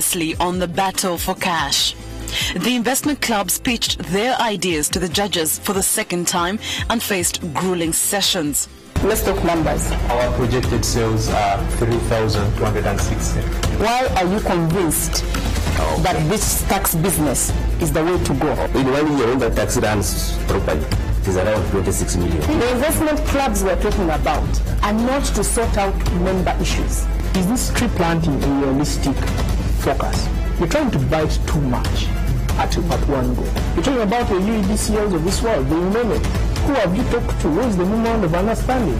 fiercely on the battle for cash. The investment clubs pitched their ideas to the judges for the second time and faced grueling sessions. Let's talk numbers. Our projected sales are 3,260. Why are you convinced that this tax business is the way to go? In 1 year, when the tax runs properly, it is around 26 million. The investment clubs we're talking about are not to sort out member issues. Is this tree planting a realistic focus? You're trying to bite too much at one go. You're talking about the UEDCLs of this world, the women. Who have you talked to? Where is the memorandum of understanding?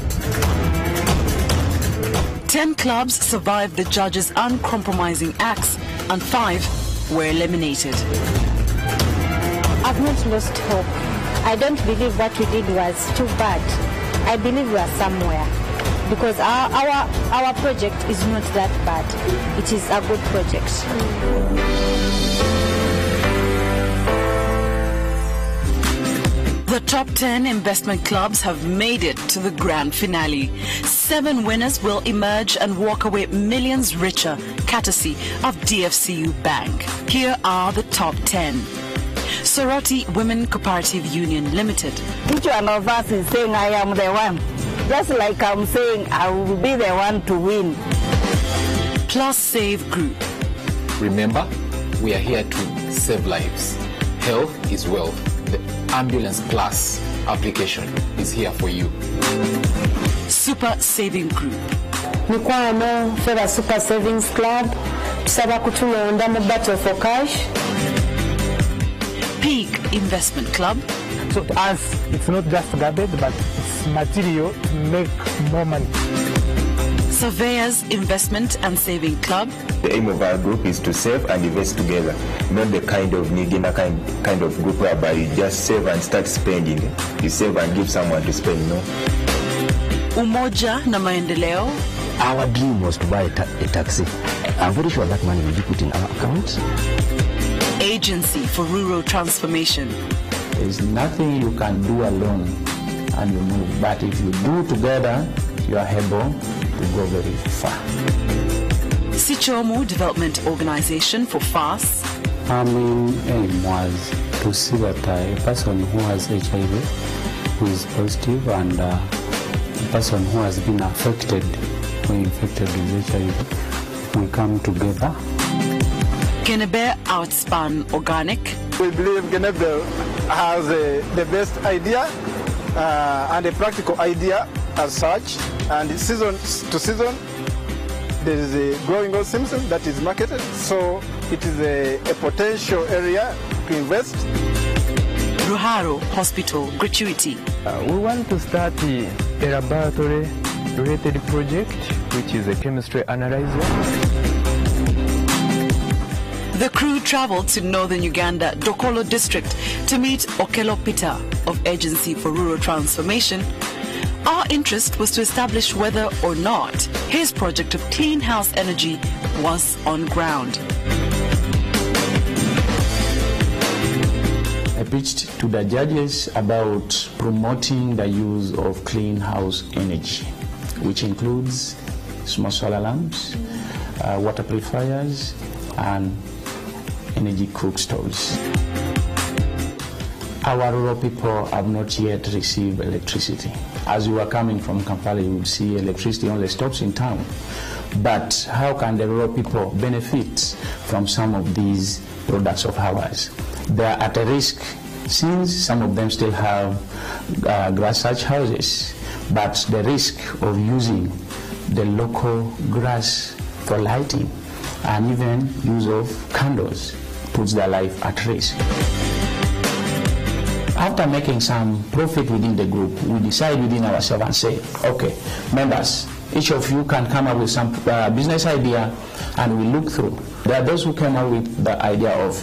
10 clubs survived the judges' uncompromising acts and 5 were eliminated. I've not lost hope. I don't believe what we did was too bad. I believe we are somewhere because our project is not that bad. It is a good project. The top 10 investment clubs have made it to the grand finale. 7 winners will emerge and walk away millions richer, courtesy of DFCU Bank. Here are the top 10. Soroti Women Cooperative Union Limited. Each one of us is saying I am the one. Just like I'm saying I will be the one to win. Plus Save Group. Remember, we are here to save lives. Health is wealth. The Ambulance Plus application is here for you. Super Saving Group. Nikwano Fera Super Savings Club. Tusaba kutulonda mu battle for cash. Peak Investment Club. So to us, it's not just garbage, but it's material to make more money. Surveyors Investment and Saving Club. The aim of our group is to save and invest together, not the kind of Nigina kind of group whereby you just save and start spending. You save and give someone to spend, no? Umoja na Maendeleo. Our dream was to buy a taxi. I'm very sure that money will be put in our account. Agency for Rural Transformation. There's nothing you can do alone and you move, but if you do together, you are able to go very far. Sikyomu Development Organization for FAST. Our main aim was to see that a person who has HIV, who is positive, and a person who has been affected or infected with HIV, we come together. Gineber Outspan Organic. We believe Gineber has the best idea and a practical idea as such, and season to season there is a growing old Simpson that is marketed, so it is a potential area to invest. Ruharo Hospital Gratuity. We want to start a laboratory related project, which is a chemistry analyzer. The crew traveled to northern Uganda, Dokolo district, to meet Okello Peter of Agency for Rural Transformation. Our interest was to establish whether or not his project of clean house energy was on ground. I pitched to the judges about promoting the use of clean house energy, which includes small solar lamps, water purifiers, and energy cook stoves. Our rural people have not yet received electricity. As you are coming from Kampala, you would see electricity only stops in town. But how can the rural people benefit from some of these products of ours? They are at a risk since some of them still have grass thatch houses, but the risk of using the local grass for lighting and even use of candles puts their life at risk. After making some profit within the group, we decide within ourselves and say, okay, members, each of you can come up with some business idea, and we look through. There are those who came up with the idea of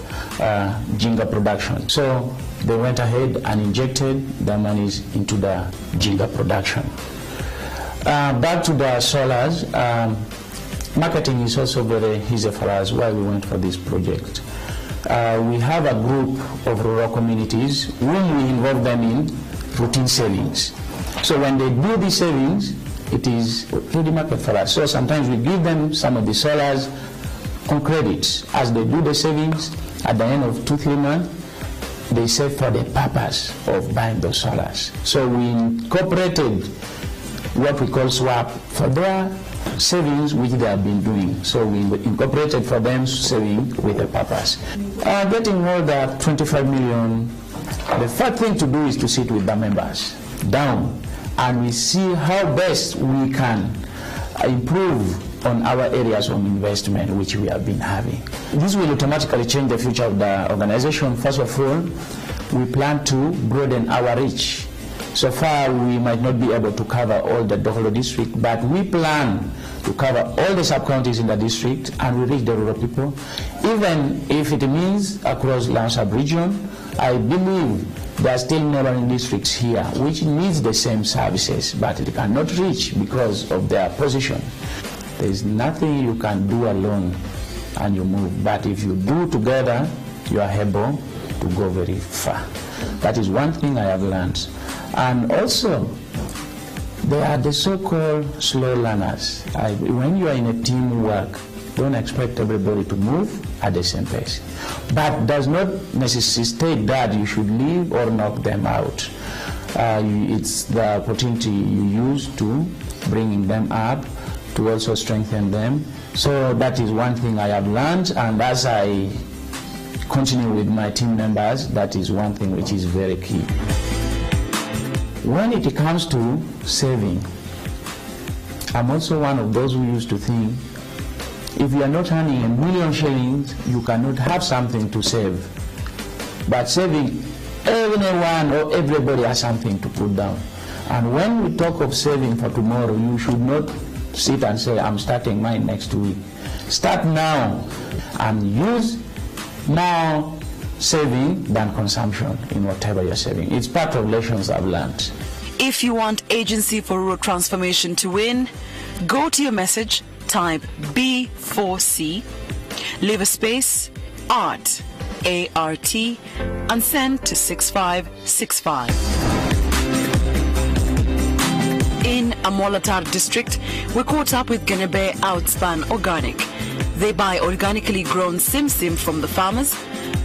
jinga production. So they went ahead and injected their monies into the jinga production. Back to the solars, marketing is also very easy for us, why we went for this project. We have a group of rural communities whom we involve them in routine savings. So when they do these savings, it is ready market for us. So sometimes we give them some of the solars on credit. As they do the savings, at the end of 2-3 months, they save for the purpose of buying those solars. So we incorporated what we call swap for their savings, which they have been doing. So we incorporated for them saving with a purpose. Getting all the 25 million, the first thing to do is to sit with the members down and we see how best we can improve on our areas of investment which we have been having. This will automatically change the future of the organization. First of all, we plan to broaden our reach. So far, we might not be able to cover all the Doholo district, but we plan to cover all the sub-counties in the district and we reach the rural people. Even if it means across Land sub-region, I believe there are still neighboring districts here which needs the same services, but it cannot reach because of their position. There is nothing you can do alone and you move, but if you do together, you are able to go very far. That is one thing I have learned. And also, there are the so-called slow learners. When you are in a teamwork, don't expect everybody to move at the same pace. But does not necessitate that you should leave or knock them out. It's the opportunity you use to bringing them up, to also strengthen them. So that is one thing I have learned, and as I continue with my team members, that is one thing which is very key. When it comes to saving, I'm also one of those who used to think if you are not earning 1 million shillings, you cannot have something to save. But saving, everyone or everybody has something to put down. And when we talk of saving for tomorrow, you should not sit and say, I'm starting mine next week. Start now and use more saving than consumption in whatever you're saving. It's part of lessons I've learned. If you want Agency for Rural Transformation to win, go to your message, type B4C, leave a space, ART, A-R-T, and send to 6565. In Amolatar district, we caught up with Gineber Outspan Organic. They buy organically grown sim-sim from the farmers,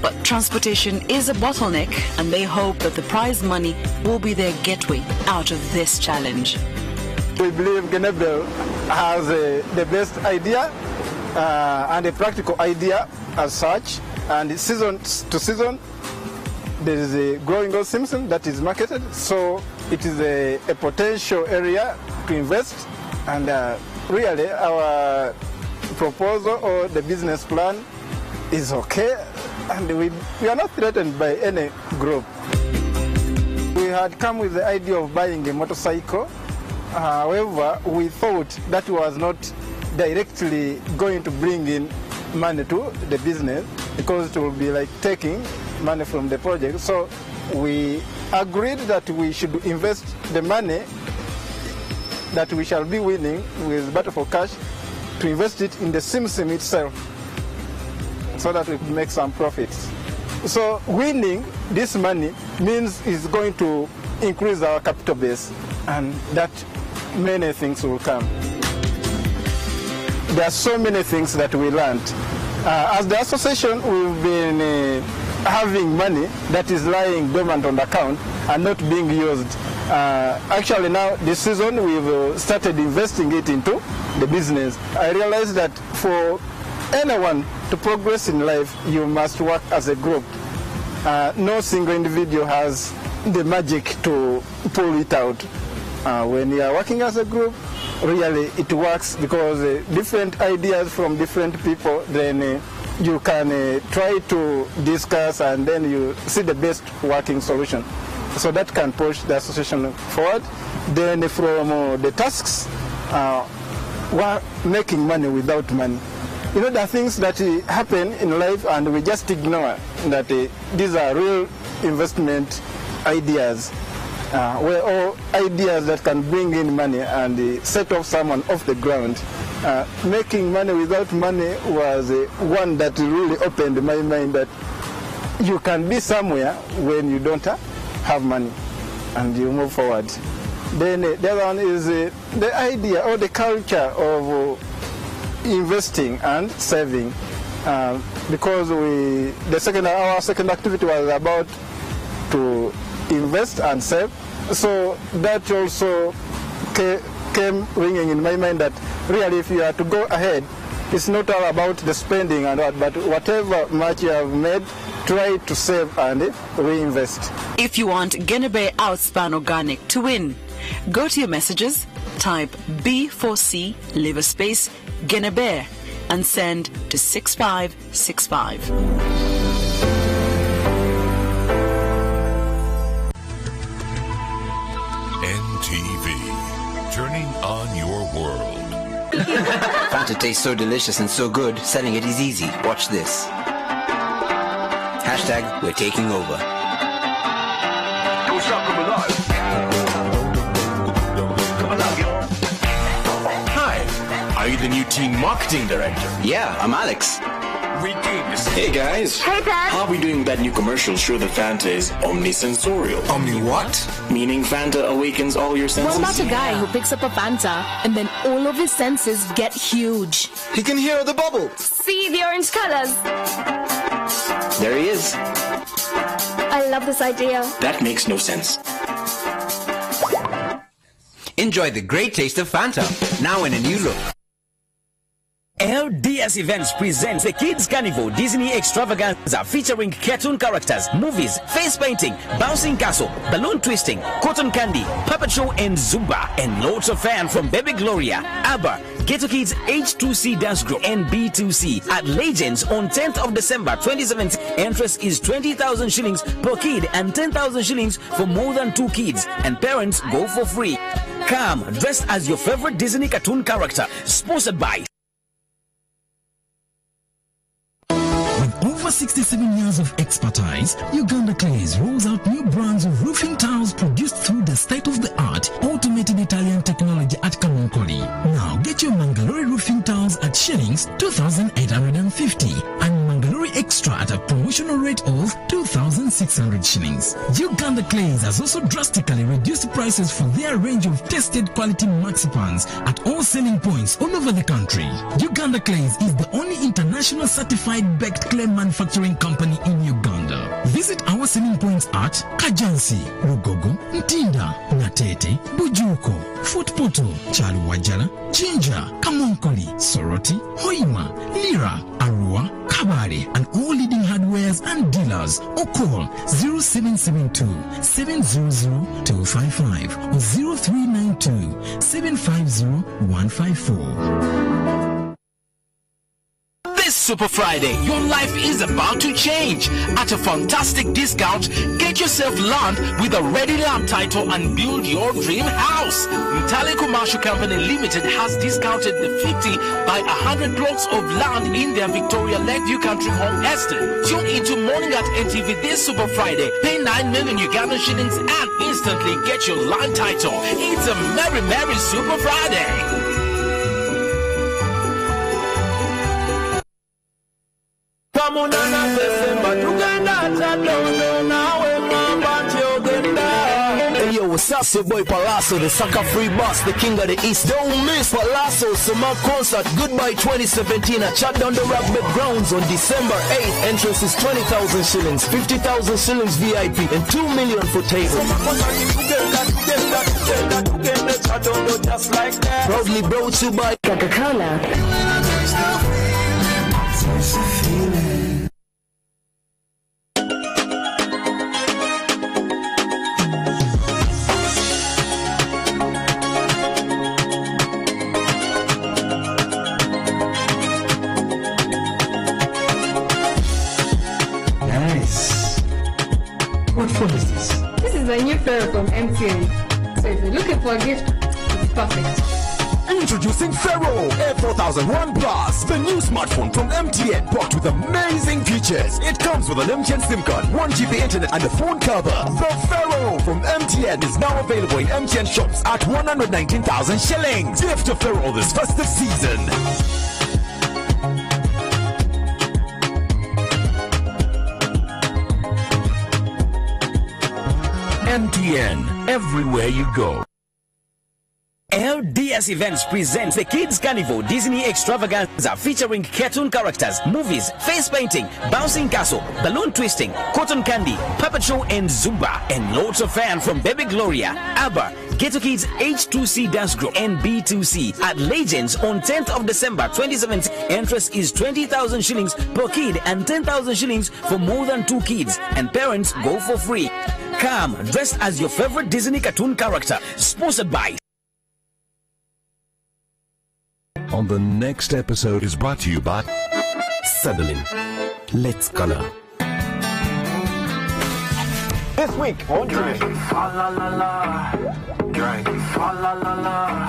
but transportation is a bottleneck, and they hope that the prize money will be their gateway out of this challenge. We believe Gineber has the best idea and a practical idea as such, and season to season there is a growing gold sim-sim that is marketed, so it is a potential area to invest, and really our proposal or the business plan is okay, and we are not threatened by any group. We had come with the idea of buying a motorcycle. However, we thought that was not directly going to bring in money to the business, because it will be like taking money from the project. So we agreed that we should invest the money that we shall be winning with Battle for Cash to invest it in the sim-sim itself, so that we could make some profits. So winning this money means it's going to increase our capital base, and that many things will come. There are so many things that we learned. As the association, we've been having money that is lying dormant on the account and not being used. Actually now this season we've started investing it into the business. I realized that for anyone to progress in life, you must work as a group. No single individual has the magic to pull it out. When you are working as a group, really it works, because different ideas from different people, then you can try to discuss and then you see the best working solution. So that can push the association forward. Then from the tasks, we're making money without money. You know, there are things that happen in life and we just ignore that these are real investment ideas, where all ideas that can bring in money and set off someone off the ground. Making money without money was one that really opened my mind, that you can be somewhere when you don't have money and you move forward. Then the other one is the idea or the culture of investing and saving. because our second activity was about to invest and save. So that also came ringing in my mind that really if you are to go ahead, it's not all about the spending and what, but whatever much you have made, try to save and reinvest. If you want Gineber Outspan Organic to win, go to your messages, type B4C, leave a space, Gineber, and send to 6565. NTV, turning on your world. Fanta tastes so delicious and so good, selling it is easy. Watch this. Hashtag, we're taking over. Hi, are you the new team marketing director? Yeah, I'm Alex. Hey guys. Hey Dad. How are we doing with that new commercial show that Fanta is omnisensorial? Omni what? Meaning Fanta awakens all your senses? What about a guy who picks up a Fanta and then all of his senses get huge? He can hear the bubbles. See the orange colors. There he is. I love this idea. That makes no sense. Enjoy the great taste of Fanta, now in a new look. LDS Events presents the Kids Carnival Disney Extravaganza featuring cartoon characters, movies, face painting, bouncing castle, balloon twisting, cotton candy, puppet show and Zumba, and loads of fun from Baby Gloria, ABBA, Ghetto Kids H2C Dance Group and B2C at Legends on 10th of December 2017. Interest is 20,000 shillings per kid and 10,000 shillings for more than 2 kids, and parents go for free. Come dressed as your favorite Disney cartoon character. Sponsored by Over 67 years of expertise, Uganda Clays rolls out new brands of roofing tiles produced through the state-of-the-art automated Italian technology at Kamonkoli. Now get your Mangalore roofing tiles at shillings 2,850 and Mangalore Extra at a promotional rate of 2,600 shillings. Uganda Clays has also drastically reduced prices for their range of tested quality marzipan at all selling points all over the country. Uganda Clays is the only international certified baked clay manufacturing company in Uganda. Visit our selling points at Kajansi, Rugogo, Ntinda, Natete, Bujuko, Futpoto, Chaluwajala, Jinja, Kamonkoli, Soroti, Hoima, Lira, Arua, Kabare, and all leading hardwares and dealers, or call 0772 700 255 or 0392 750 154. This Super Friday, your life is about to change. At a fantastic discount, get yourself land with a ready land title and build your dream house. Mtale Commercial Company Limited has discounted the 50 by 100 blocks of land in their Victoria Lakeview Country Home Estate. Tune into Morning at NTV this Super Friday. Pay 9 million Ugandan shillings and instantly get your land title. It's a merry, merry Super Friday. Hey yo, what's up? It's your boy Palazzo, the Soccer Free Boss, the King of the East. Don't miss Palazzo Summer Concert Goodbye 2017 at Chat Down the Rugby Grounds on December 8th. Entrance is 20,000 shillings, 50,000 shillings VIP, and 2 million for tables. Proudly brought to you by Coca-Cola. What phone is this? This is a new phone from MTN. So if you're looking for a gift, it's perfect. Introducing Pharaoh A4001 Plus, the new smartphone from MTN, packed with amazing features. It comes with an MTN SIM card, 1 GB internet, and a phone cover. The Pharaoh from MTN is now available in MTN shops at 119,000 shillings. Gift to Pharaoh this festive season. MTN, everywhere you go. LDS Events presents the Kids Carnival Disney Extravaganza featuring cartoon characters, movies, face painting, bouncing castle, balloon twisting, cotton candy, puppet show and Zumba, and loads of fun from Baby Gloria, ABBA, Ghetto Kids H2C Dance Group and B2C at Legends on 10th of December 2017. Entrance is 20,000 shillings per kid and 10,000 shillings for more than 2 kids, and parents go for free. Come dressed as your favorite Disney cartoon character. Sponsored by. On the next episode is brought to you by Settling. Let's color. This week on Tradition. Fa la la la. Drink. Fa la la la.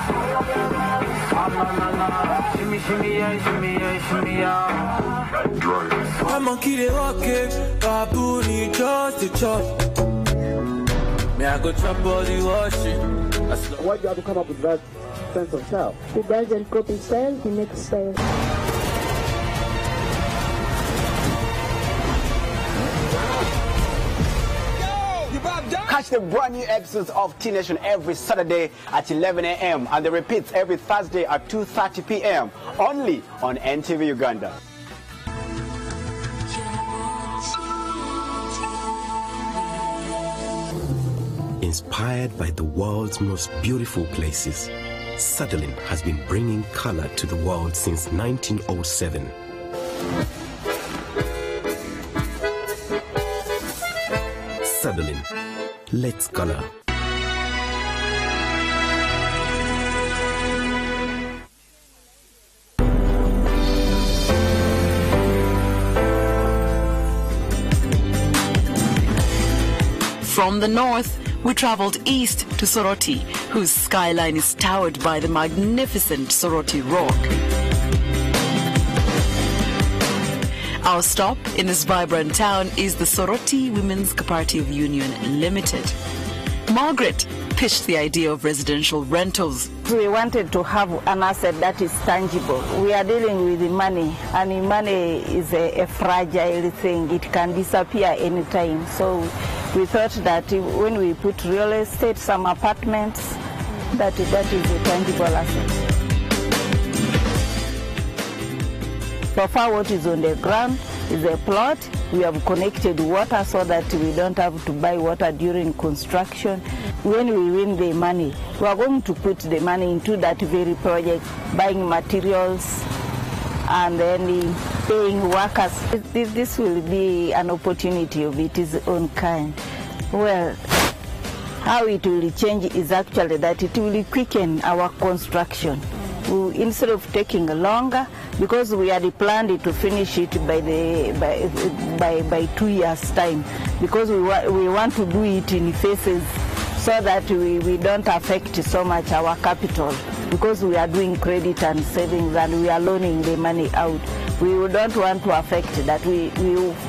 Fa la la la. Shimmy shimmy yeah, shimmy yeah, shimmy yeah. Drink. I'm a kid rocket, baboon he just to chop. May I go trap all the washing? Why do you have to come up with that sense of style? He doesn't copy style, he makes style. Catch the brand new episodes of Teen Nation every Saturday at 11 a.m. and the repeats every Thursday at 2:30 p.m. only on NTV Uganda. Inspired by the world's most beautiful places, Settling has been bringing color to the world since 1907. Settling. Let's color. From the north, we traveled east to Soroti, whose skyline is towered by the magnificent Soroti Rock. Our stop in this vibrant town is the Soroti Women's Cooperative Union Limited. Margaret pitched the idea of residential rentals. We wanted to have an asset that is tangible. We are dealing with money, and money is a fragile thing. It can disappear anytime. So we thought that when we put real estate, some apartments, that is a tangible asset. So far what is on the ground is a plot. We have connected water so that we don't have to buy water during construction. When we win the money, we are going to put the money into that very project, buying materials and then paying workers. This will be an opportunity of its own kind. Well, how it will change is actually that it will quicken our construction. Instead of taking longer, because we had planned to finish it by 2 years' time, because we want to do it in phases so that we don't affect so much our capital, because we are doing credit and savings and we are loaning the money out. We don't want to affect that. We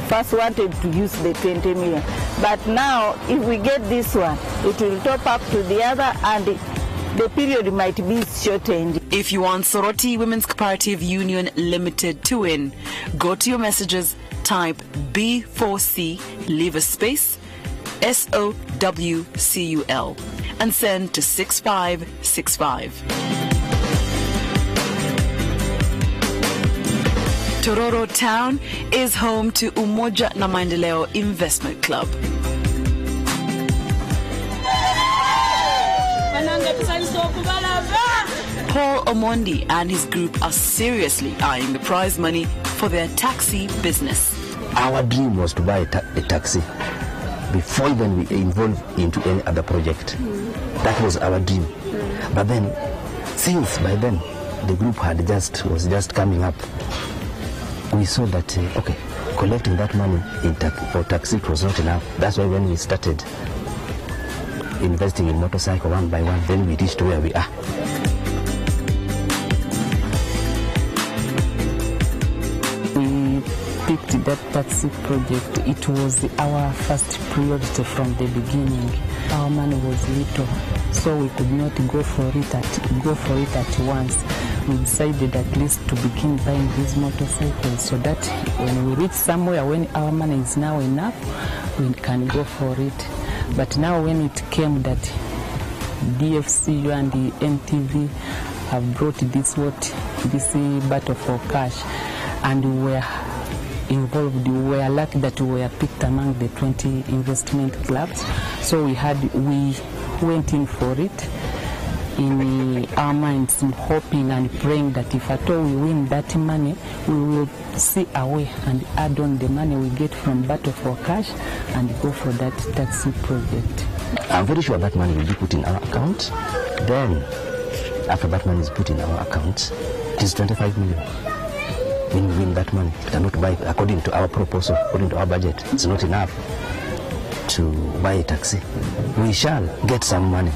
first wanted to use the 20 million. But now, if we get this one, it will top up to the other and the period might be shortened. If you want Soroti Women's Cooperative Union Limited to win, go to your messages, type B4C, leave a space, SOWCUL, and send to 6565. Tororo Town is home to Umoja na Maendeleo Investment Club. Paul Omondi and his group are seriously eyeing the prize money for their taxi business. Our dream was to buy a taxi before even we involved into any other project. That was our dream. But then, since by then the group was just coming up, we saw that okay, collecting that money for taxi was not enough. That's why when we started investing in motorcycle one by one, then we reached where we are. We picked that taxi project. It was our first priority from the beginning. Our money was little, so we could not go for it at once. We decided at least to begin buying these motorcycles so that when we reach somewhere, when our money is now enough, we can go for it. But now when it came that DFCU and the MTV have brought this battle for cash, and we were involved. We were lucky that we were picked among the 20 investment clubs. So we went in for it in our minds, hoping and praying that if at all we win that money, we will see a way and add on the money we get from Battle for Cash and go for that taxi project. I'm very sure that money will be put in our account. Then, after that money is put in our account, it is 25 million. When we win that money, we cannot buy, according to our proposal, according to our budget, it's not enough to buy a taxi. We shall get some money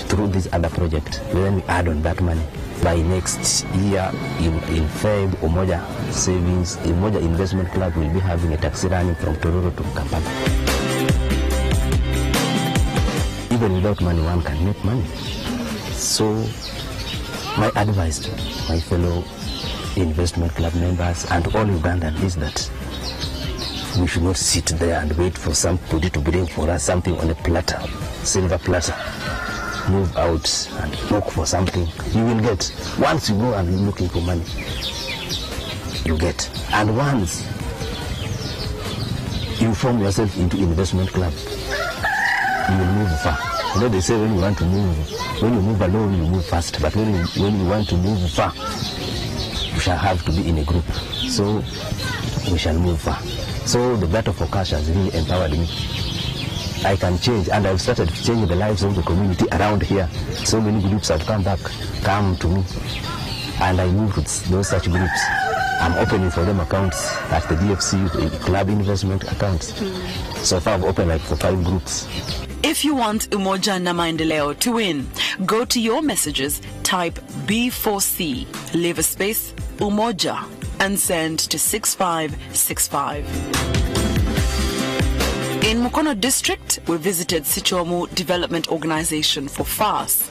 through this other project. Then we add on that money. By next year, in Feb, Umoja Savings, Umoja Investment Club will be having a taxi running from Tororo to Kampala. Even without money, one can make money. So, my advice to my fellow investment club members and all Ugandans is that we should not sit there and wait for somebody to bring for us something on a platter, silver platter. Move out and look for something. You will get. Once you go and you're looking for money, you get. And once you form yourself into investment club, you will move far. You know, they say when you want to move, when you move alone, you move fast. But when you want to move far, you shall have to be in a group. So we shall move far. So the Battle for Cash has really empowered me. I can change, and I've started changing the lives of the community around here. So many groups have come to me, and I move to those such groups. I'm opening for them accounts at the DFCU club investment accounts. So far I've opened like for 5 groups. If you want Umoja na Maendeleo to win, go to your messages, type B4C, leave a space, Umoja, and send to 6565. In Mukono district, we visited Sikyomu Development Organization for FAS.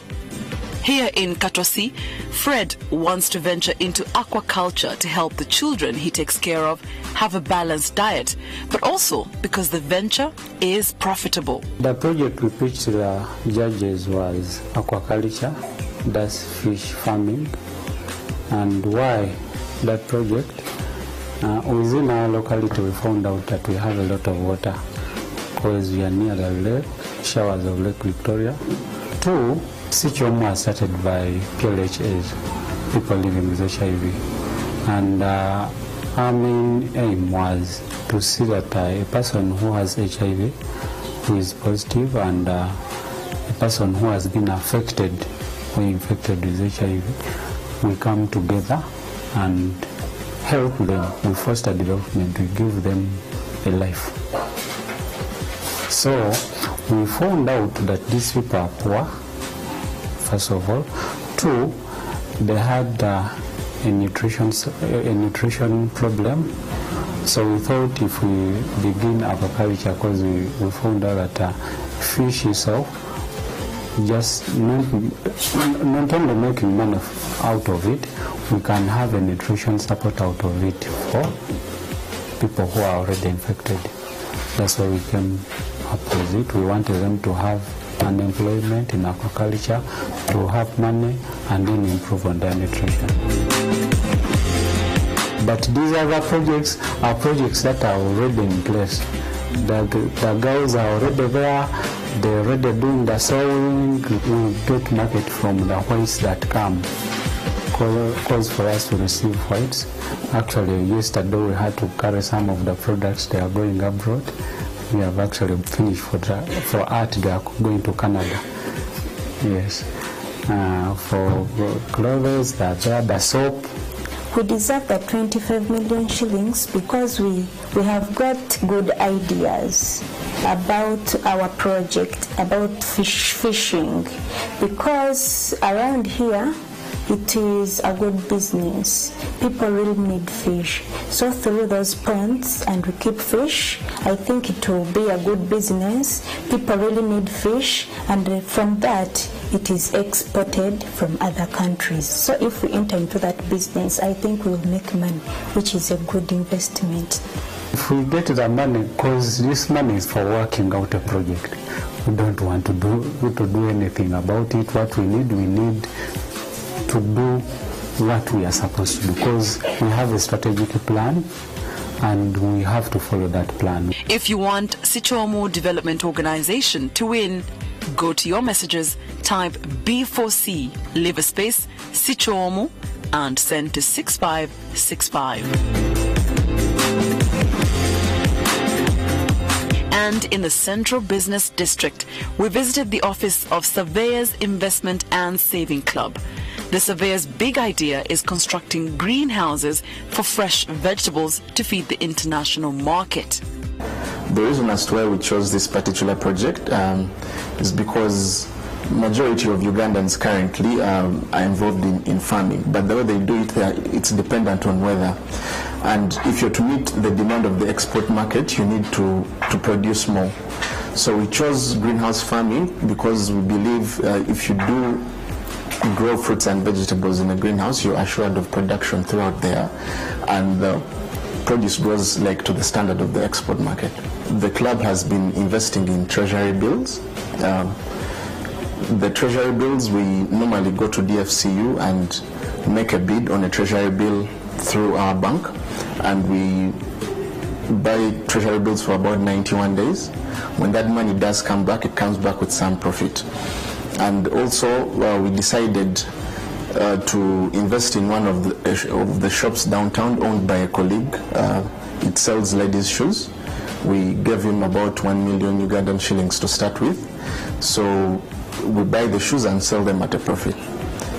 Here in Katosi, Fred wants to venture into aquaculture to help the children he takes care of have a balanced diet, but also because the venture is profitable. The project we pitched to the judges was aquaculture, that's fish farming. And why that project? Within our locality we found out that we have a lot of water because we are near the lake, showers of Lake Victoria. 2, Sikyomu was started by PLHAs, people living with HIV. And our main aim was to see that a person who has HIV, who is positive, and a person who has been affected or infected with HIV, we come together and help them. We foster development, we give them a life. So we found out that these people are poor, first of all. 2, they had a nutrition problem. So we thought if we begin aquaculture, because we found out that fish itself, just not only making money out of it, we can have a nutrition support out of it for people who are already infected. That's why we came up with it. We wanted them to have unemployment in aquaculture, to have money, and then improve on their nutrition. But these other projects are projects that are already in place. The guys are already there, they're already doing the sewing. We get market from the whites that come. Because for us to receive whites, actually yesterday we had to carry some of the products they are going abroad. We have actually finished for art, they are going to Canada. Yes. For clothes, the soap. We deserve the 25 million shillings because we have got good ideas about our project, about fishing. Because around here, it is a good business. People really need fish. So through those ponds and we keep fish, I think it will be a good business. People really need fish, and from that it is exported from other countries. So if we enter into that business, I think we'll make money, which is a good investment. If we get the money, because this money is for working out a project, we don't want to do anything about it. What we need to do what we are supposed to do, because we have a strategic plan and we have to follow that plan. If you want Sikyomu Development Organization to win, go to your messages, type B4C, leave a space, Sikyomu, and send to 6565. And in the Central Business District, we visited the office of Surveyors Investment and Saving Club. The Surveyors' big idea is constructing greenhouses for fresh vegetables to feed the international market. The reason as to why we chose this particular project is because majority of Ugandans currently are involved in farming, but the way they do it, it's dependent on weather. And if you're to meet the demand of the export market, you need to produce more. So we chose greenhouse farming because we believe if you do grow fruits and vegetables in a greenhouse, you're assured of production throughout there, and the produce grows like to the standard of the export market. The club has been investing in treasury bills. The treasury bills, we normally go to DFCU and make a bid on a treasury bill through our bank, and we buy treasury bills for about 91 days. When that money does come back, it comes back with some profit. And also we decided to invest in one of the shops downtown owned by a colleague. It sells ladies' shoes. We gave him about 1 million Ugandan shillings to start with. So we buy the shoes and sell them at a profit.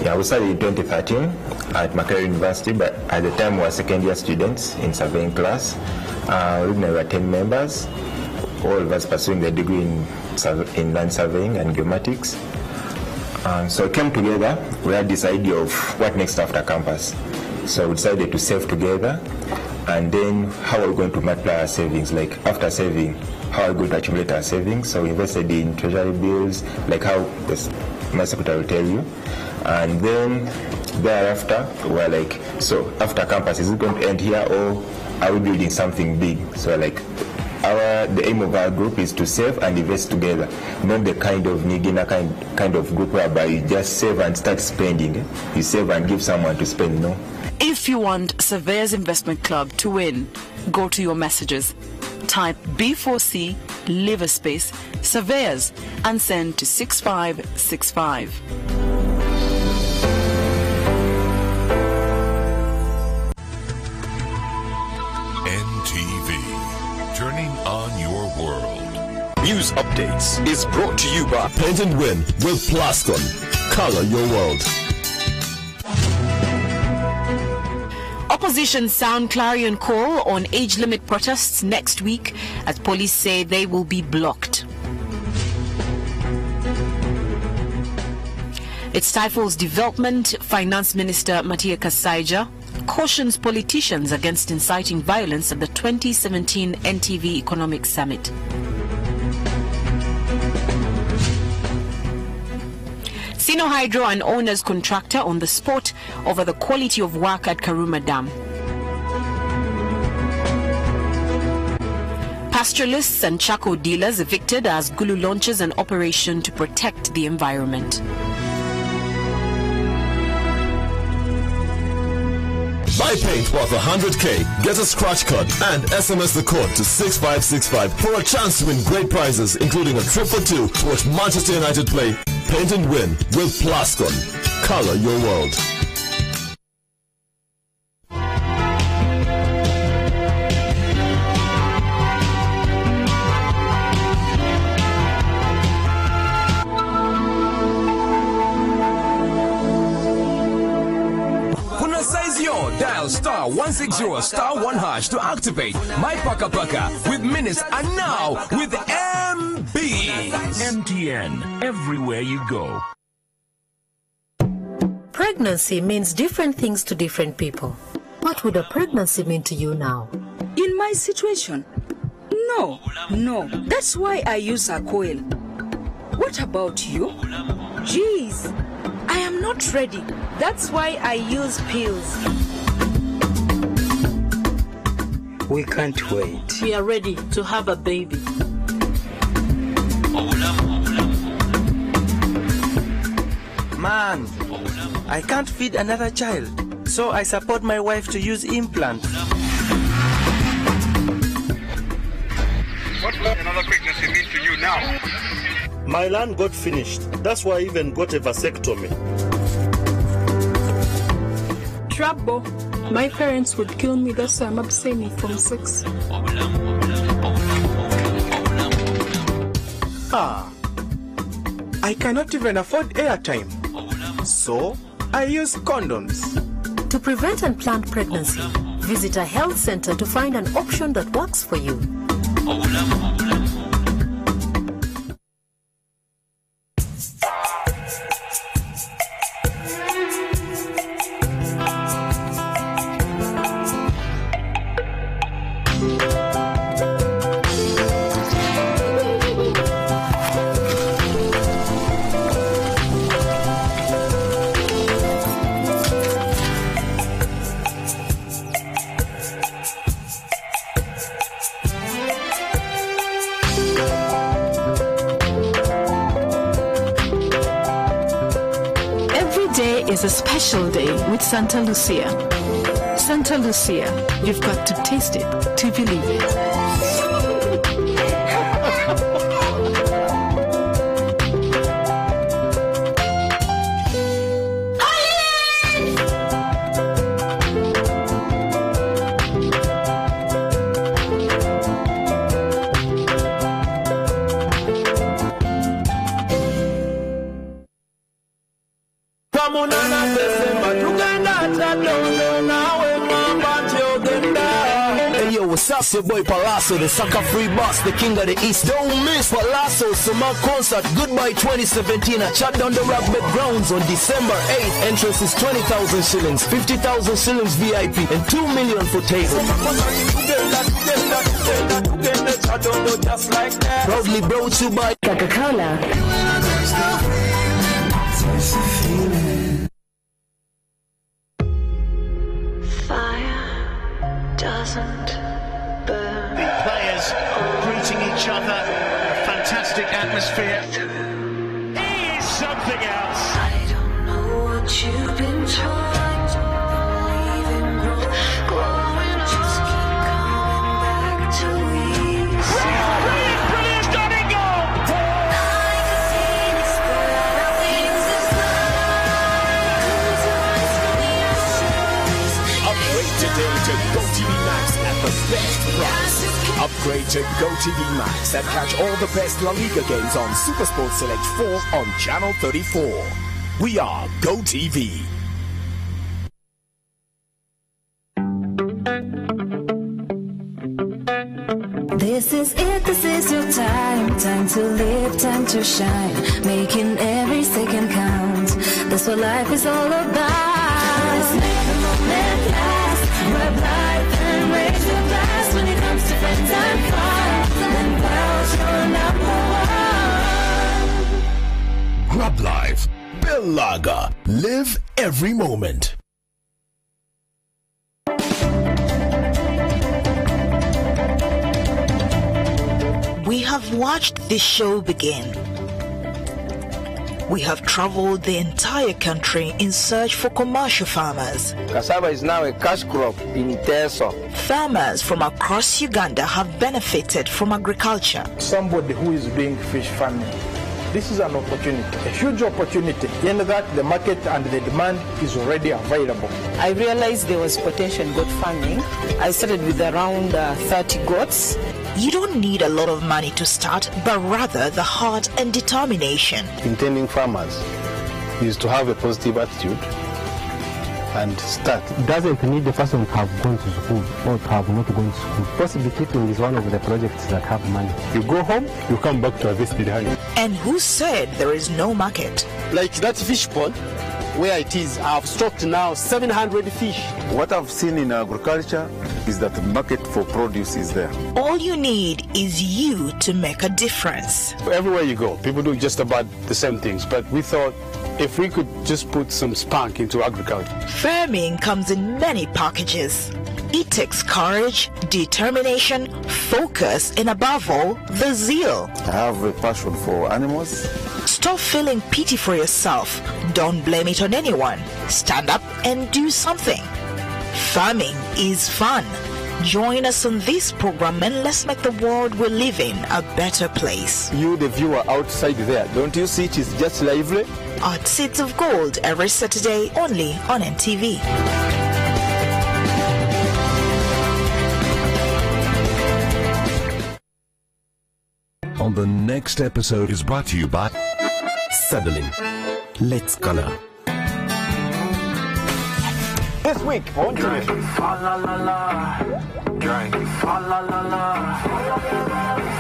Yeah, we started in 2013 at Makerere University, but at the time we were second-year students in surveying class. Originally we were 10 members, all of us pursuing the degree in land surveying and geomatics. So we came together, we had this idea of what next after campus. So we decided to save together, and then how are we going to multiply our savings, like after saving, how are we going to accumulate our savings. So we invested in treasury bills, like how my secretary will tell you. And then thereafter, we're like, so after campus, is it going to end here, or are we building something big? So like, the aim of our group is to save and invest together, not the kind of Nigina kind of group whereby you just save and start spending. You save and give someone to spend, no. If you want Surveyors Investment Club to win, go to your messages, type B4C, leave a space, Surveyors, and send to 6565. Turning on your world. News Updates is brought to you by Paint and Win with Plascon. Color your world. Opposition sound clarion call on age limit protests next week as police say they will be blocked. It stifles development. Finance Minister Matia Kasaija cautions politicians against inciting violence at the 2017 NTV Economic Summit. Sino Hydro and owners contractor on the spot over the quality of work at Karuma Dam. Pastoralists and charcoal dealers evicted as Gulu launches an operation to protect the environment. Buy paint worth 100k, get a scratch card, and SMS the code to 6565 for a chance to win great prizes, including a trip for two to watch Manchester United play. Paint and Win with Plascon. Color your world. Dial star 160 star 1 hash to activate My Paka Paka with minutes and now with MB. MTN, everywhere you go. Pregnancy means different things to different people. What would a pregnancy mean to you now? In my situation, no. That's why I use a coil. What about you? Jeez, I am not ready. That's why I use pills. We can't wait. We are ready to have a baby. Man, I can't feed another child, so I support my wife to use implants. What will another pregnancy mean to you now? My land got finished. That's why I even got a vasectomy. Trouble. My parents would kill me. That's why I'm abstaining from sex. I cannot even afford airtime. So, I use condoms. To prevent unplanned pregnancy, visit a health center to find an option that works for you. Is a special day with Santa Lucia. Santa Lucia, you've got to taste it to believe it. What's up? It's your boy Palazzo, the sucker free boss, the king of the east. Don't miss Palazzo Summer Concert Goodbye 2017 at Chat Down the Ragbed Grounds on December 8th. Entrance is 20,000 shillings, 50,000 shillings VIP, and 2 million for tables. Proudly brought to you by Coca-Cola. Each other, a fantastic atmosphere. He is something else. I don't know what you've been trying to believe in, growing, just keep coming back to ease. Brilliant, stunning goal! I can see the spread of wings and flies. Upgrade today to GoTV Max at the best price. Upgrade to GoTV Max and catch all the best La Liga games on Super Sports Select 4 on Channel 34. We are GoTV. This is it, this is your time. Time to live, time to shine. Making every second count. That's what life is all about. Let's make the moment last. Grab life and raise your glass. When it comes to friends and fun, then world's your number one. Grab Life. Bill Lager. Live every moment. We have watched this show begin. We have traveled the entire country in search for commercial farmers. Cassava is now a cash crop in Teso. Farmers from across Uganda have benefited from agriculture. Somebody who is doing fish farming, this is an opportunity, a huge opportunity, in that the market and the demand is already available. I realized there was potential in goat farming. I started with around 30 goats. You don't need a lot of money to start, but rather the heart and determination. Intending farmers is to have a positive attitude and start. It doesn't need the person to have gone to school or to have not gone to school. Possibly keeping is one of the projects that have money. You go home, you come back to harvested honey. And who said there is no market? Like that fish pond, where it is, I've stocked now 700 fish. What I've seen in agriculture is that the market for produce is there. All you need is you to make a difference. Everywhere you go, people do just about the same things, but we thought if we could just put some spunk into agriculture. Farming comes in many packages. It takes courage, determination, focus, and above all, the zeal. I have a passion for animals. Stop feeling pity for yourself. Don't blame it on anyone. Stand up and do something. Farming is fun. Join us on this program and let's make the world we live in a better place. You, the viewer outside there, don't you see it is just lively? At Seeds of Gold every Saturday only on NTV. On the next episode is brought to you by Settling. Let's color. This week on Drink. Fa la la la. Drink. Fa la la la.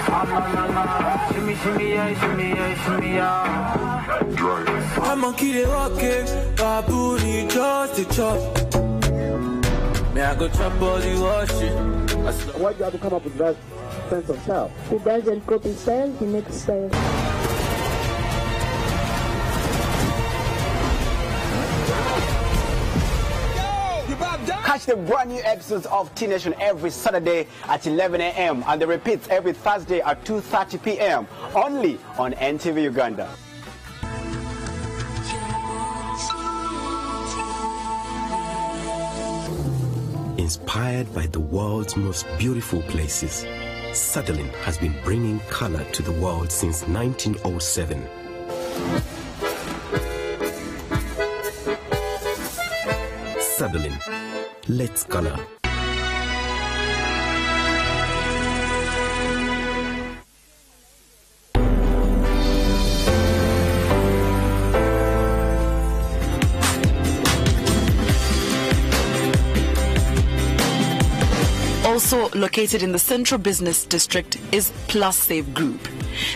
Fa la la la. Shimmy shimmy yeah, shimmy yeah, shimmy yeah. Drink. I'm on key walking, baboon just a chop. May I go chop all the washing? Why do you have to come up with that sense of style? He doesn't copy style, he makes style. Catch the brand new episodes of T-Nation every Saturday at 11 a.m. and the repeats every Thursday at 2:30 p.m. only on NTV Uganda. Inspired by the world's most beautiful places, Settling has been bringing color to the world since 1907. Settling. Let's color. Also located in the Central Business District is Plus Save Group.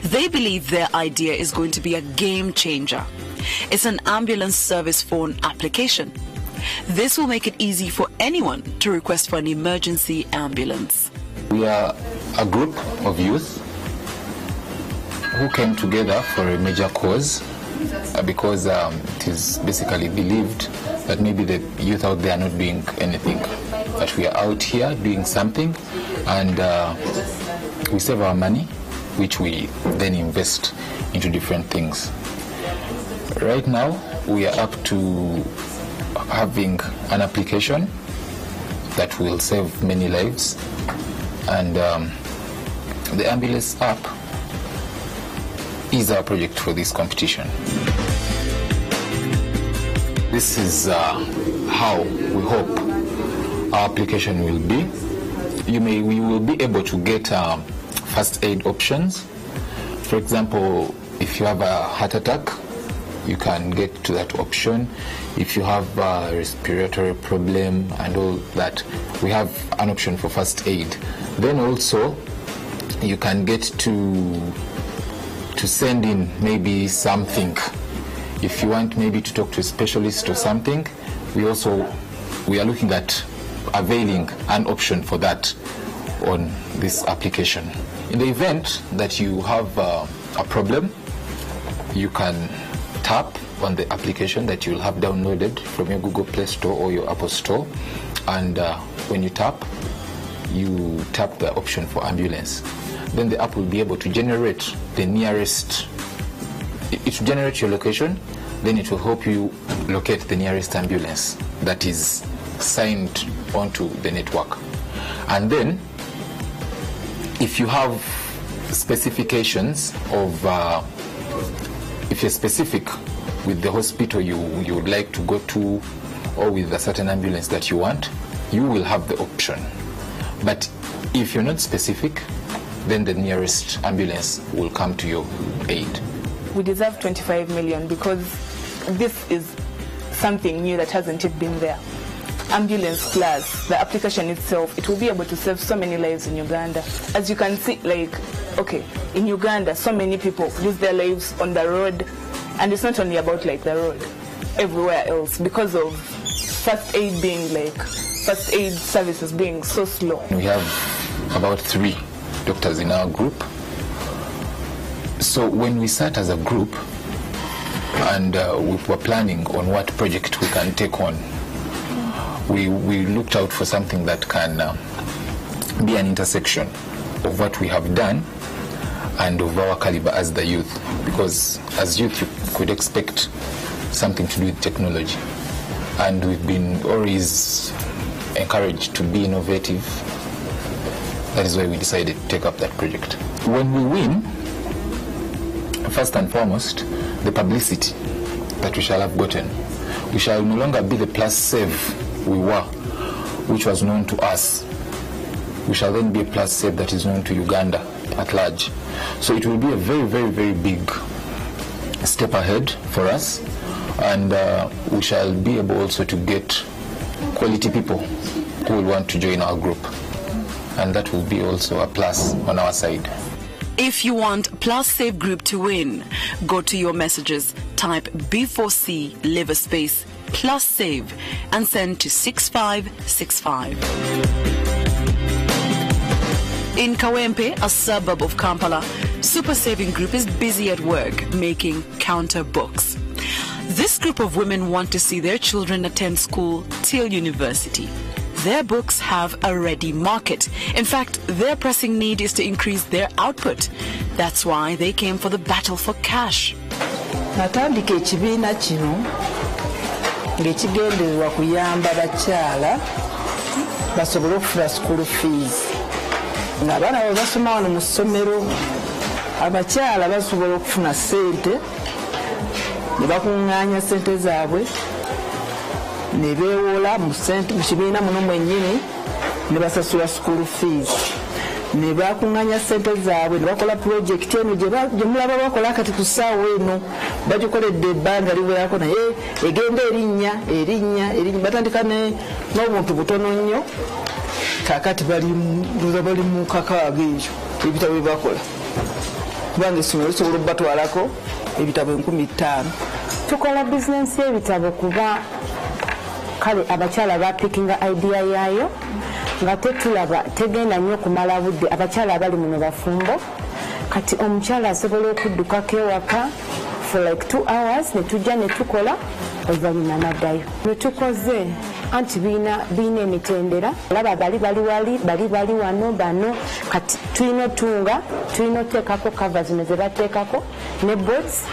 They believe their idea is going to be a game changer. It's an ambulance service phone application. This will make it easy for anyone to request for an emergency ambulance. We are a group of youth who came together for a major cause because it is basically believed that maybe the youth out there are not doing anything. But we are out here doing something, and we save our money, which we then invest into different things. Right now, we are up to having an application that will save many lives, and the ambulance app is our project for this competition. This is how we hope our application will be. We will be able to get first aid options. For example, if you have a heart attack, you can get to that option. If you have a respiratory problem and all that, we have an option for first aid. Then also, you can get to send in maybe something. If you want maybe to talk to a specialist or something, we are looking at availing an option for that on this application. In the event that you have a problem, you can tap on the application that you'll have downloaded from your Google Play Store or your Apple Store, and when you tap the option for ambulance. Then the app will be able to generate the nearest, it will generate your location, then it will help you locate the nearest ambulance that is signed onto the network. And then if you have specifications of if you're specific with the hospital you would like to go to, or with a certain ambulance that you want, you will have the option. But if you're not specific, then the nearest ambulance will come to your aid. We deserve 25 million because this is something new that hasn't yet been there. Ambulance Plus, the application itself, it will be able to save so many lives in Uganda. As you can see, in Uganda, so many people lose their lives on the road, and it's not only about the road, everywhere else, because of first aid services being so slow. We have about 3 doctors in our group. So when we sat as a group and we were planning on what project we can take on, we looked out for something that can be an intersection of what we have done and of our caliber as the youth, because as youth you could expect something to do with technology, and we've been always encouraged to be innovative. That is why we decided to take up that project. When we win, first and foremost, the publicity that we shall have gotten. We shall no longer be the plus save we were, which was known to us. We shall then be a plus save that is known to Uganda at large. So it will be a very, very, very big step ahead for us, and we shall be able also to get quality people who will want to join our group, and that will be also a plus on our side. If you want Plus Save Group to win, go to your messages, type B4C liver space Plus Save and send to 6565. In Kawempe, a suburb of Kampala, Super Saving Group is busy at work making counter books. This group of women want to see their children attend school till university. Their books have a ready market. In fact, their pressing need is to increase their output. That's why they came for the battle for cash. Natandika ekibiina kino ng'ekigendererwa kuyamba bakyala basobole okufuna school fees. Ng'abaana bwe basoma wano mu ssomero, abakyala basobola okufuna ssente, ne bakuŋŋaanya ssente zaabwe, ne beewola mu kibiina muno mwennyini, ne basasula school fees. Ne bakuŋŋaanya ssente zaabwe, ne bakola pulojekiti eno gye mulaba bakola kati ku ssaawa eno, bagikoledde ebbanga liwerako naye egenda erinnya. Batandika n'obuntu butono nnyo, kakati bali mu kakaaga ekyo ebitabo bye bakola. Kubanga essomero lisobola okubatwalako ebitabo 50,000. Tukola bizinensi y'ebitabo kuba kale abakyala bapikinga idea yaayo nga tetulaba tegenda nnyo kumala budde. Abakyala abali muno bafumbo, kati omukyala asobola okuddukako ewaka for like 2 hours ne tujja ne tukola oluvannyuma n'addayo. Ne tukoze anti biina emitendera, laba bali wano bano, kati tulina oteekako covers zino ze bateekako ne bots.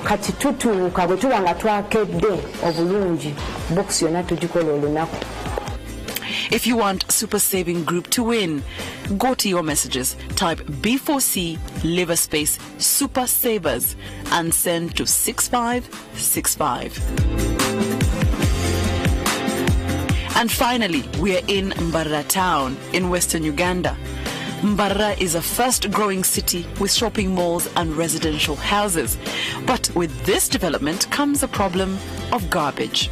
Kati tutuuka bwe tuba nga twakedde obulungi, box yonna tugikola olunaku. If you want Super Saving Group to win, go to your messages, type B4C liver space Super Savers and send to 6565. And finally, we are in Mbarara town in western Uganda. Mbarara is a fast-growing city with shopping malls and residential houses. But with this development comes a problem of garbage.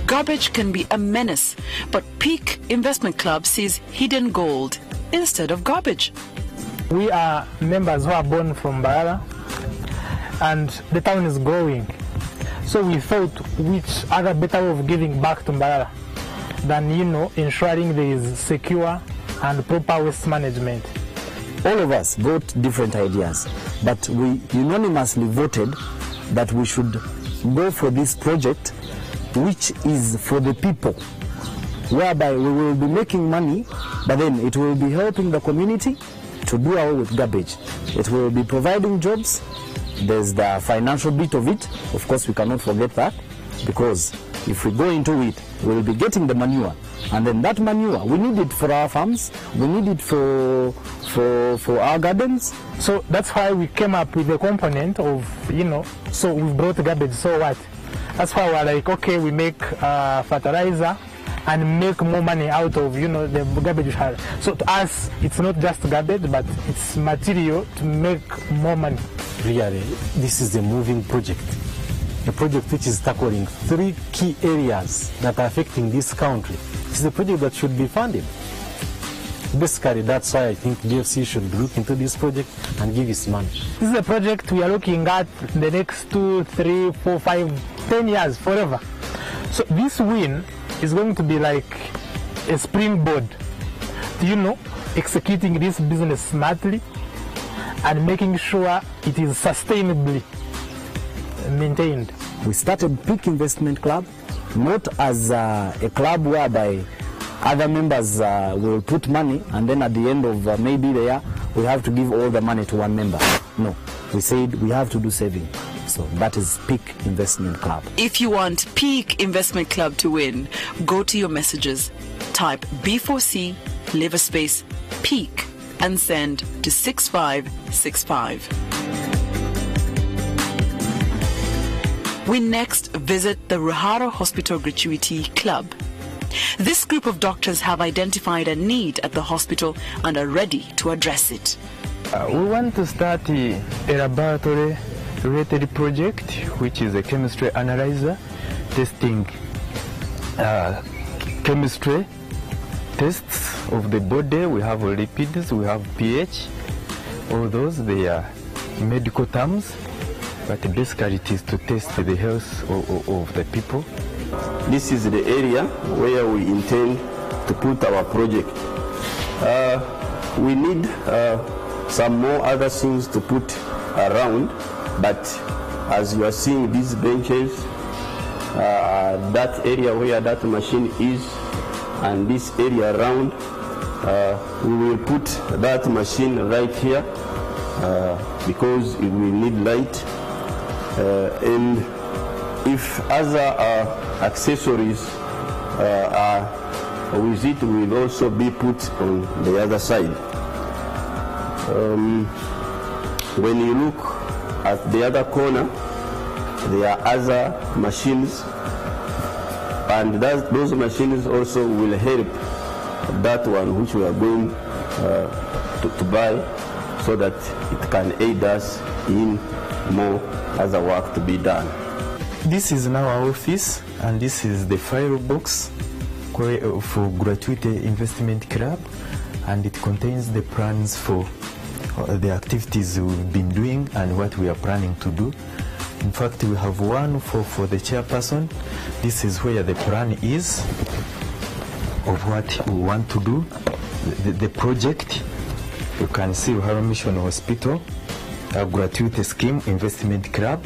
Garbage can be a menace, but Peak Investment Club sees hidden gold instead of garbage. We are members who are born from Mbarara, and the town is growing. So we thought, which other better way of giving back to Mbarara than, ensuring there is secure and proper waste management. All of us brought different ideas, but we unanimously voted that we should go for this project, which is for the people, whereby we will be making money, but then it will be helping the community to do away with garbage. It will be providing jobs. There's the financial bit of it. Of course, we cannot forget that, because if we go into it, we'll be getting the manure. And then that manure, we need it for our farms, we need it for our gardens. So that's why we came up with a component of, so we brought garbage, so what? That's why we're like, okay, we make fertilizer and make more money out of, the garbage we have. So to us, it's not just garbage, but it's material to make more money. Really, this is a moving project. A project which is tackling 3 key areas that are affecting this country. It's a project that should be funded. Basically, that's why I think DFCU should look into this project and give its money. This is a project we are looking at the next 2, 3, 4, 5, 10 years, forever. So this win is going to be like a springboard to, executing this business smartly and making sure it is sustainably maintained. We started Peak Investment Club not as a club whereby other members will put money and then at the end of maybe the year we have to give all the money to one member. No, we said we have to do saving. So that is Peak Investment Club. If you want Peak Investment Club to win, go to your messages, type B4C, leave a space, Peak, and send to 6565. We next visit the Ruharo Hospital Gratuity Club. This group of doctors have identified a need at the hospital and are ready to address it. We want to start a laboratory related project, which is a chemistry analyzer, testing chemistry tests of the body. We have lipids, we have pH, all those, they are medical terms, but basically it is to test the health of the people. This is the area where we intend to put our project. We need some more other things to put around, but as you are seeing these benches, that area where that machine is, and this area around, we will put that machine right here because it will need light. And if other accessories with it will also be put on the other side. When you look at the other corner, there are other machines, and those machines also will help that one which we are going to buy, so that it can aid us in more other work to be done. This is now our office, and this is the file box for Gratuity Investment Club, and it contains the plans for the activities we've been doing and what we are planning to do. In fact, we have one for the chairperson. This is where the plan is of what we want to do. The project, you can see Ruharo Mission Hospital, a Gratuity Scheme Investment Club.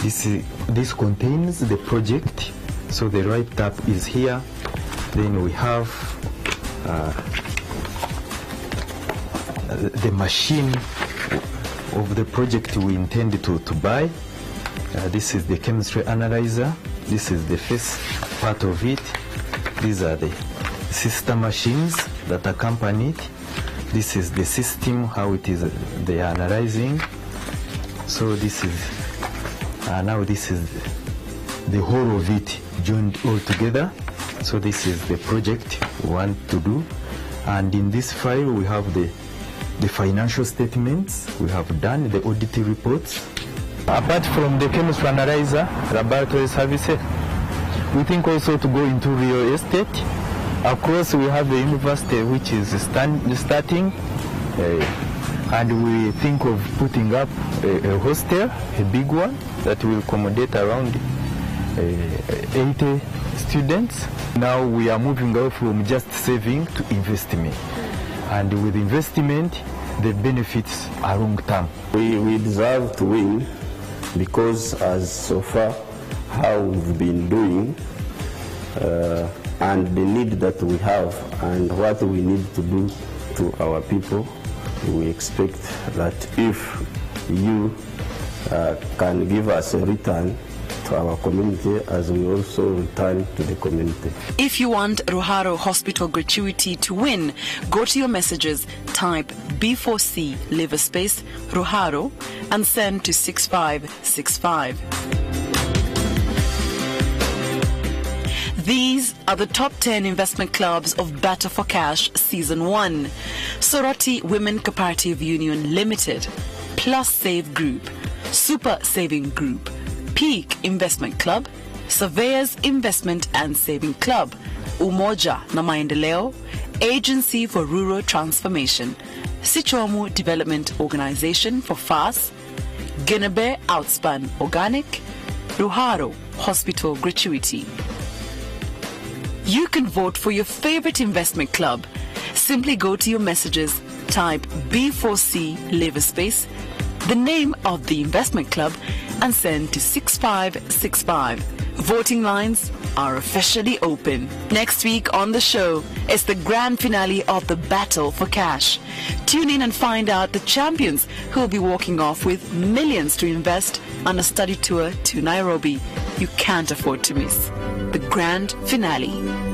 This contains the project, so the write-up is here. Then we have the machine of the project we intend to buy. This is the chemistry analyzer. This is the first part of it. These are the sister machines that accompany it. This is the system, how it is they are analyzing. So this is now this is the whole of it joined all together. So this is the project we want to do. And in this file we have the financial statements we have done, the audit reports. Apart from the chemistry analyzer, laboratory services, we think also to go into real estate. Of course, we have the university which is starting, and we think of putting up a hostel, a big one, that will accommodate around 80 students. Now we are moving away from just saving to investment. And with investment, the benefits are long term. We deserve to win, because as so far how we've been doing and the need that we have and what we need to do to our people, we expect that if you can give us a return to our community, as we also return to the community. If you want Ruharo Hospital Gratuity to win, go to your messages, type B4C, leave a space, Ruharo, and send to 6565. These are the top 10 investment clubs of Better for Cash Season 1. Soroti Women Cooperative Union Limited, Plus Save Group, Super Saving Group, Peak Investment Club, Surveyors Investment and Saving Club, Umoja na Maendeleo, Agency for Rural Transformation, Sikyomu Development Organization for FAS, Gineber Outspan Organic, Ruharo Hospital Gratuity. You can vote for your favorite investment club. Simply go to your messages, type B4C, leave a space, the name of the investment club, and send to 6565. Voting lines are officially open. Next week on the show is the grand finale of the Battle for Cash. Tune in and find out the champions who will be walking off with millions to invest on a study tour to Nairobi. You can't afford to miss the grand finale.